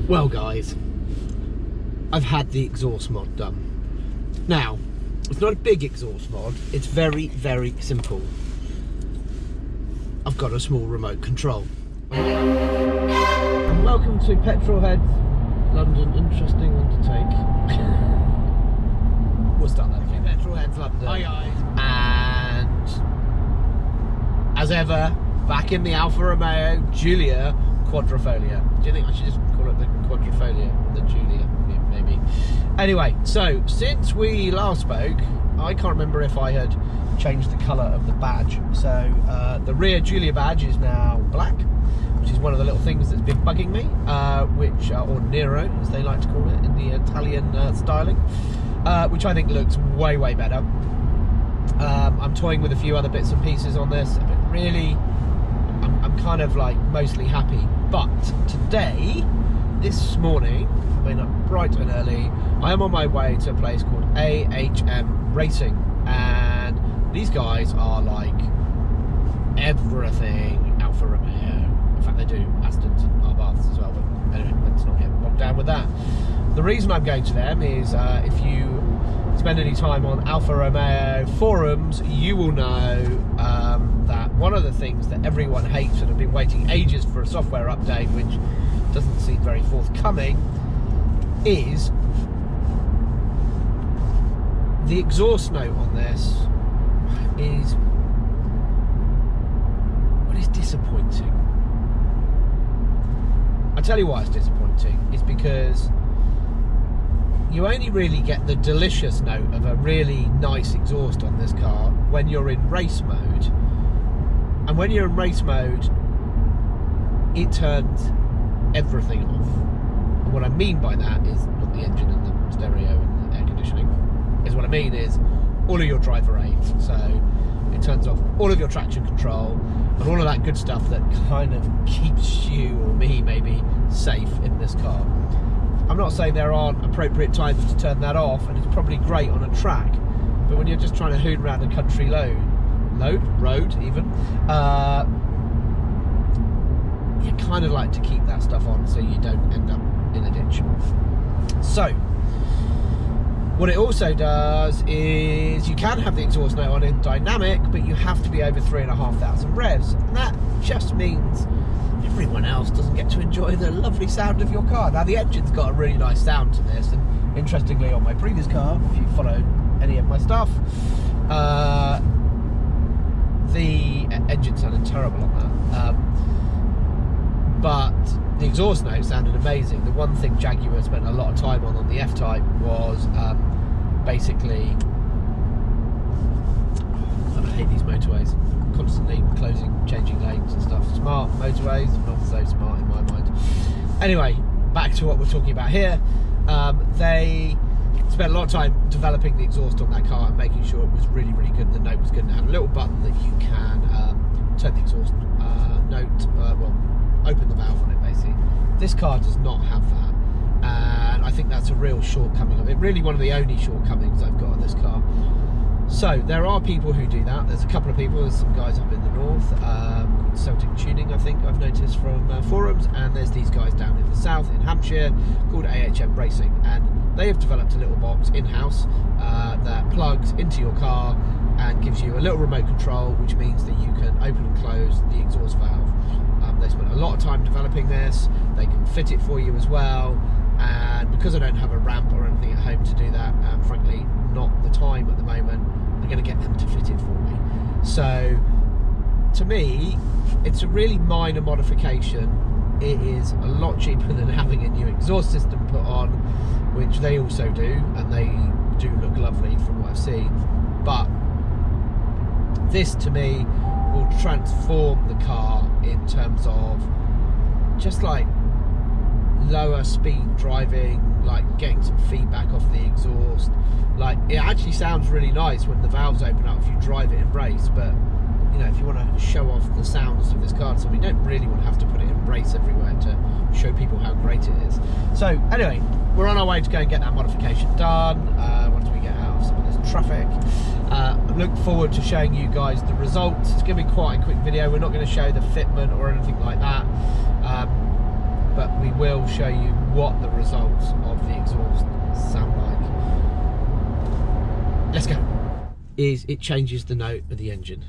Well guys, I've had the exhaust mod done. Now, it's not a big exhaust mod, it's very, very simple. I've got a small remote control. And welcome to Petrolheads, London. Interesting one to take. We'll start that again. Petrolheads, London. Hi guys. And as ever, back in the Alfa Romeo Guilia Quadrifolglio. Do you think I should just call it the Quadrifolglio? The Giulia, maybe. Anyway, so since we last spoke, I can't remember if I had changed the colour of the badge. So the rear Giulia badge is now black, which is one of the little things that's been bugging me, or Nero, as they like to call it in the Italian styling, which I think looks way, way better. I'm toying with a few other bits and pieces on this, but really, I'm kind of like mostly happy. But today, this morning, I've been up bright and early. I am on my way to a place called AHM Racing, and these guys are like everything Alfa Romeo. In fact, they do Astons and Abarths as well, but anyway, let's not get bogged down with that. The reason I'm going to them is if you spend any time on Alfa Romeo forums, you will know that one of the things that everyone hates and have been waiting ages for a software update, which doesn't seem very forthcoming, is the exhaust note on this is disappointing. I tell you why it's disappointing. It's because you only really get the delicious note of a really nice exhaust on this car when you're in race mode. And when you're in race mode, it turns everything off. And what I mean by that is not the engine and the stereo and the air conditioning. Is what I mean is all of your driver aids. So it turns off all of your traction control and all of that good stuff that kind of keeps you, or me maybe, safe in this car. I'm not saying there aren't appropriate times to turn that off, and it's probably great on a track, but when you're just trying to hoon around a country road even, you kind of like to keep that stuff on so you don't end up in a ditch. So what it also does is you can have the exhaust note on in dynamic, but you have to be over 3,500 revs, and that just means everyone else doesn't get to enjoy the lovely sound of your car. Now the engine's got a really nice sound to this, and interestingly on my previous car, if you follow any of my stuff, the engine sounded terrible on that, but the exhaust note sounded amazing. The one thing Jaguar spent a lot of time on the F-Type was basically, I hate these motorways, constantly closing, changing lanes and stuff. Smart motorways, not so smart in my mind. Anyway, back to what we're talking about here. They spent a lot of time developing the exhaust on that car and making sure it was really, really good. The note was good, and it had a little button that you can turn the exhaust open the valve on it basically. This car does not have that, and I think that's a real shortcoming of it. Really one of the only shortcomings I've got on this car. So there are people who do that. There's a couple of people, there's some guys up in the north called Celtic Tuning, I think I've noticed from forums, and there's these guys down in the south in Hampshire called AHM Racing, and they have developed a little box in-house that plugs into your car and gives you a little remote control, which means that you can open and close the exhaust valve. They spent a lot of time developing this. They can fit it for you as well, and because I don't have a ramp or anything at home to do that, frankly not the time at the moment, I'm going to get them to fit it for me. So to me, it's a really minor modification. It is a lot cheaper than having a new exhaust system put on, which they also do, and they do look lovely from what I've seen. But this to me will transform the car in terms of just like lower speed driving, like getting some feedback off the exhaust. Like it actually sounds really nice when the valves open up if you drive it in race, but you know, if you want to show off the sounds of this car, so we don't really want to have to put it in race everywhere to show people how great it is. So anyway, we're on our way to go and get that modification done once we get out of some of this traffic. I look forward to showing you guys the results. It's going to be quite a quick video. We're not going to show the fitment or anything like that, but we will show you what the results of the exhaust sound like. Let's go. It changes the note of the engine.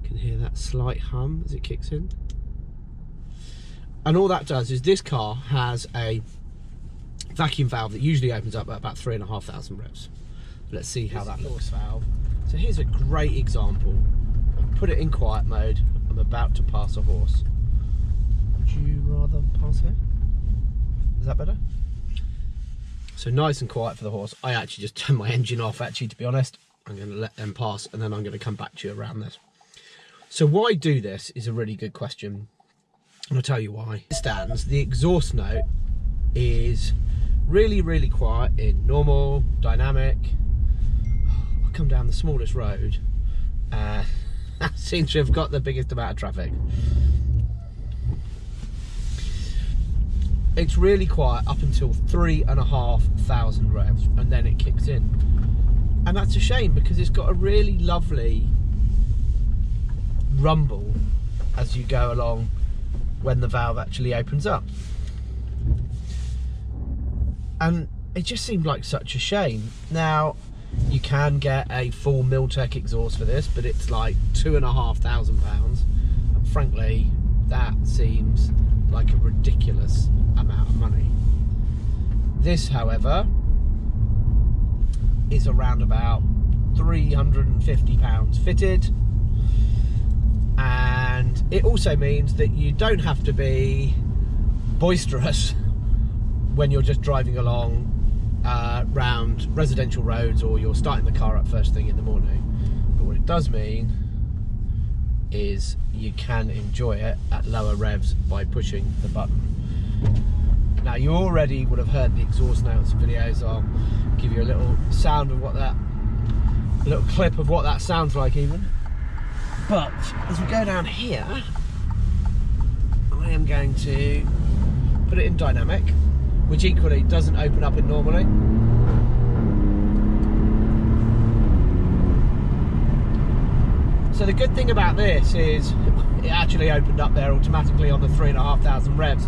You can hear that slight hum as it kicks in. And all that does is this car has a vacuum valve that usually opens up at about 3,500 revs. Let's see how that looks. Valve. So here's a great example. I've put it in quiet mode. I'm about to pass a horse. Would you rather pass here? Is that better? So nice and quiet for the horse. I actually just turned my engine off, actually, to be honest. I'm going to let them pass and then I'm going to come back to you around this. So why do this is a really good question. And I'll tell you why. It stands, the exhaust note is really, really quiet in normal, dynamic. I'll come down the smallest road. Seems to have got the biggest amount of traffic. It's really quiet up until 3,500 revs and then it kicks in. And that's a shame because it's got a really lovely rumble as you go along when the valve actually opens up. And it just seemed like such a shame. Now, you can get a full Miltech exhaust for this, but it's like £2,500. And frankly, that seems like a ridiculous amount of money. This, however, is around about £350 fitted. And it also means that you don't have to be boisterous when you're just driving along round residential roads or you're starting the car up first thing in the morning. But what it does mean is you can enjoy it at lower revs by pushing the button. Now, you already would have heard the exhaust notes in videos. I'll give you a little sound of what that, a little clip of what that sounds like even. But as we go down here, I am going to put it in dynamic, which equally doesn't open up in normally. So the good thing about this is it actually opened up there automatically on the 3,500 revs,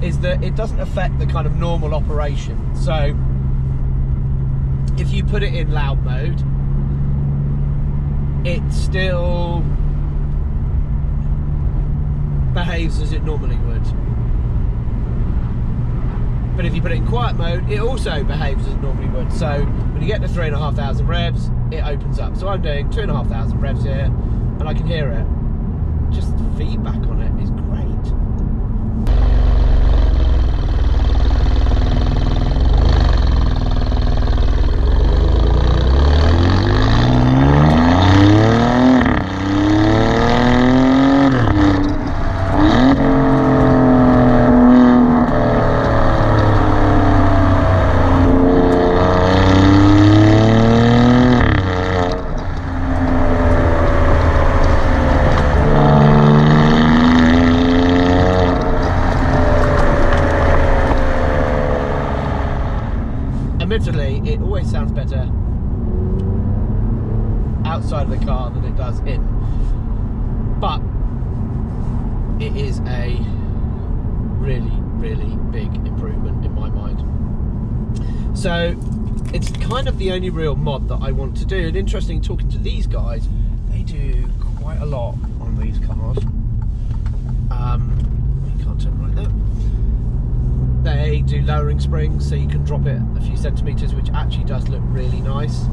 is that it doesn't affect the kind of normal operation. So if you put it in loud mode, it still behaves as it normally would. But if you put it in quiet mode, it also behaves as it normally would. So when you get to 3,500 revs, it opens up. So I'm doing 2,500 revs here, and I can hear it. Just the feedback on it is great. Admittedly, it always sounds better outside of the car than it does in, but it is a really, really big improvement in my mind. So it's kind of the only real mod that I want to do. And interesting, talking to these guys, they do quite a lot on these cars. You can't turn right there. They do lowering springs, so you can drop it a few centimetres, which actually does look really nice.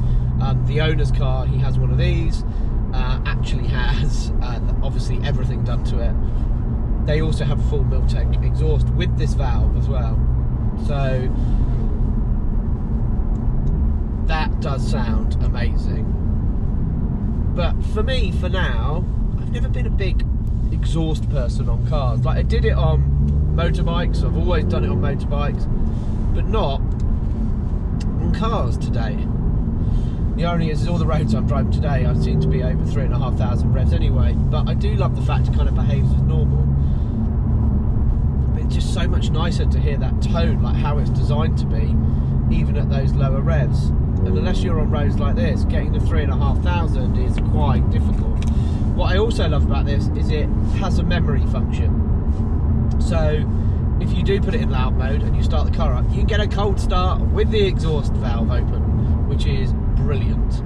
The owner's car, he has one of these, actually has obviously everything done to it. They also have a full Miltech exhaust with this valve as well. So that does sound amazing. But for me, for now, I've never been a big exhaust person on cars. Like, I did it on motorbikes, I've always done it on motorbikes, but not on cars today. The irony is all the roads I'm driving today I seem to be over 3,500 revs anyway, but I do love the fact it kind of behaves as normal. But it's just so much nicer to hear that tone, like how it's designed to be, even at those lower revs. And unless you're on roads like this, getting to 3,500 is quite difficult. What I also love about this is it has a memory function. So if you do put it in loud mode and you start the car up, you can get a cold start with the exhaust valve open, which is brilliant.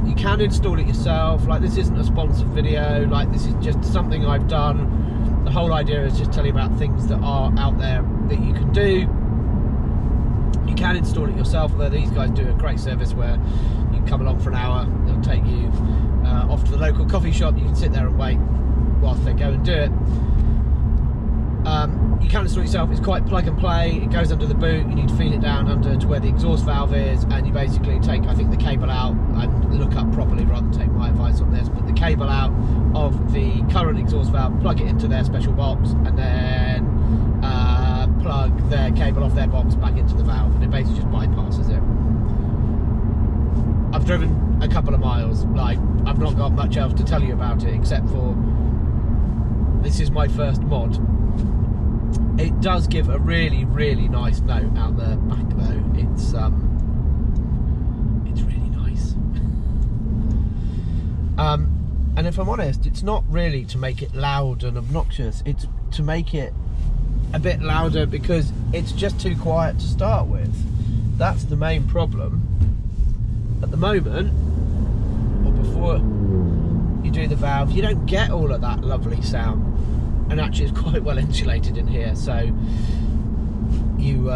You can install it yourself. Like, this isn't a sponsored video, like this is just something I've done. The whole idea is just tell you about things that are out there that you can do. You can install it yourself, although these guys do a great service where you can come along for an hour, they'll take you off to the local coffee shop, you can sit there and wait whilst they go and do it. You can install it yourself. It's quite plug and play. It goes under the boot, you need to feel it down under to where the exhaust valve is, and you basically take, I think, the cable out and look up properly rather than take my advice on this, but the cable out of the current exhaust valve, plug it into their special box, and then plug their cable off their box back into the valve, and it basically just bypasses it. I've driven a couple of miles, like, I've not got much else to tell you about it except for this is my first mod. It does give a really, really nice note out the back though. It's really nice. And if I'm honest, it's not really to make it loud and obnoxious, it's to make it a bit louder because it's just too quiet to start with. That's the main problem. At the moment, or before you do the valve, you don't get all of that lovely sound. And actually it's quite well insulated in here, so you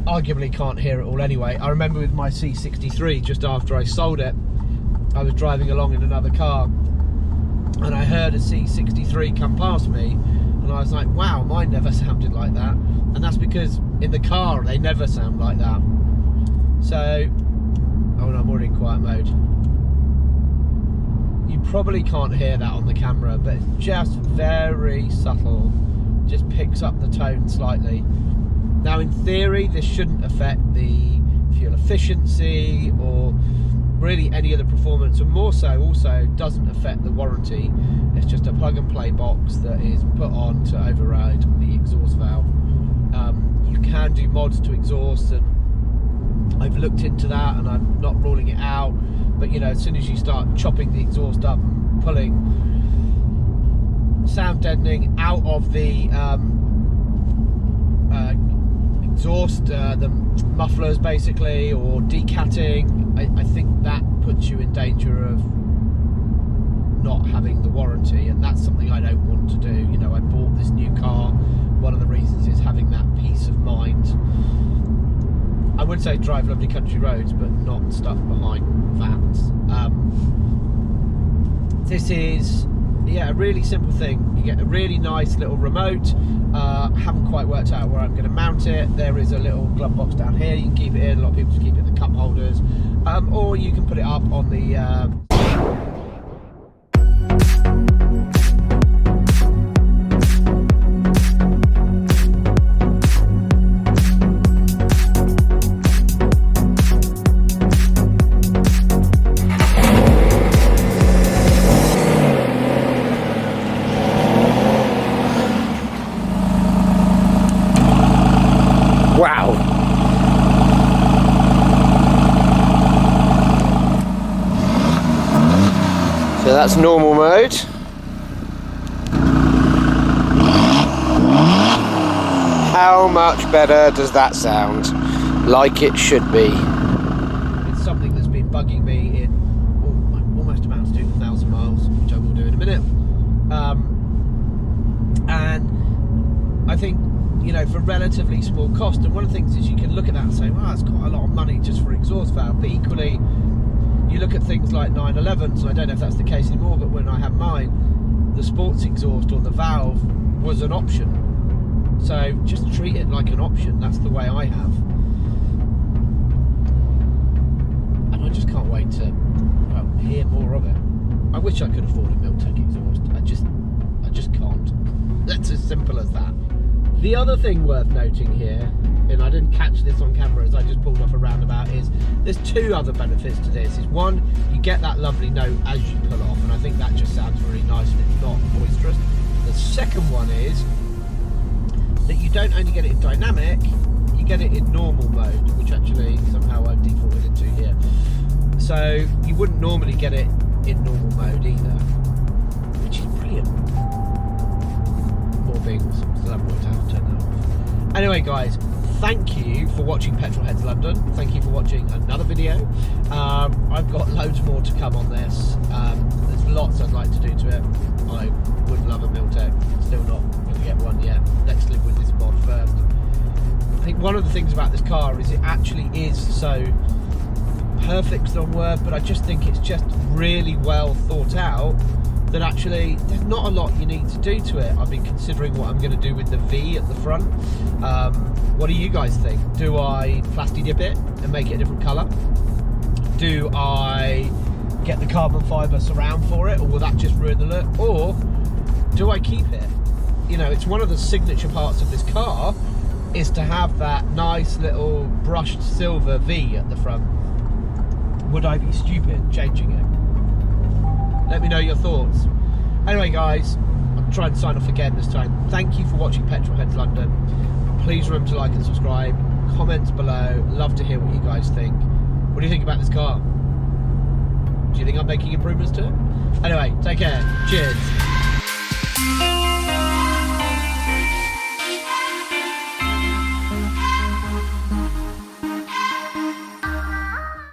arguably can't hear it all anyway. I remember with my C63, just after I sold it, I was driving along in another car and I heard a C63 come past me, and I was like, wow, mine never sounded like that. And that's because in the car they never sound like that. So, oh no, I'm already in quiet mode. You probably can't hear that on the camera, but it's just very subtle, just picks up the tone slightly. Now in theory this shouldn't affect the fuel efficiency or really any of the performance, and more so also doesn't affect the warranty. It's just a plug and play box that is put on to override the exhaust valve. You can do mods to exhaust, and I've looked into that and I'm not ruling it out. But you know, as soon as you start chopping the exhaust up and pulling sound deadening out of the exhaust, the mufflers basically, or decatting, I think that puts you in danger of not having the warranty, and that's something I don't want to do. You know, I bought this new car, one of the reasons is having that peace of mind. I would say drive lovely country roads, but not stuck behind vans. This is, yeah, a really simple thing. You get a really nice little remote. Haven't quite worked out where I'm going to mount it. There is a little glove box down here. You can keep it in. A lot of people just keep it in the cup holders, or you can put it up on the. Wow. So that's normal mode. How much better does that sound? Like it should be. It's something that's been bugging me in almost amounts to 1,000 miles, which I will do in a minute. And I think, you know, for relatively small cost, and one of the things is you can look at that and say, well, that's quite a lot of money just for exhaust valve, but equally you look at things like 911s, and I don't know if that's the case anymore, but when I had mine, the sports exhaust or the valve was an option. So just treat it like an option. That's the way I have, and I just can't wait to, well, hear more of it. I wish I could afford a Miltec exhaust. I just can't. That's as simple as that. The other thing worth noting here, and I didn't catch this on camera as I just pulled off a roundabout, is there's two other benefits to this. Is one, you get that lovely note as you pull off, and I think that just sounds really nice and it's not boisterous. The second one is that you don't only get it in dynamic, you get it in normal mode, which actually somehow I've defaulted into here. So you wouldn't normally get it in normal mode either, which is brilliant. More being Still haven't worked out how to turn that off. Anyway, guys, thank you for watching Petrolheads London. Thank you for watching another video. I've got loads more to come on this. There's lots I'd like to do to it. I would love a Miltech. Still not going to get one yet. Let's live with this mod first. I think one of the things about this car is it actually is so perfect's the wrong word, but I just think it's just really well thought out, that actually there's not a lot you need to do to it. I've been considering what I'm going to do with the V at the front. What do you guys think? Do I plasti dip it and make it a different colour? Do I get the carbon fibre surround for it, or will that just ruin the look? Or do I keep it? You know, it's one of the signature parts of this car is to have that nice little brushed silver V at the front. Would I be stupid changing it? Let me know your thoughts. Anyway, guys, I'm trying to sign off again this time. Thank you for watching Petrolheads London. Please remember to like and subscribe. Comments below. Love to hear what you guys think. What do you think about this car? Do you think I'm making improvements to it? Anyway, take care. Cheers.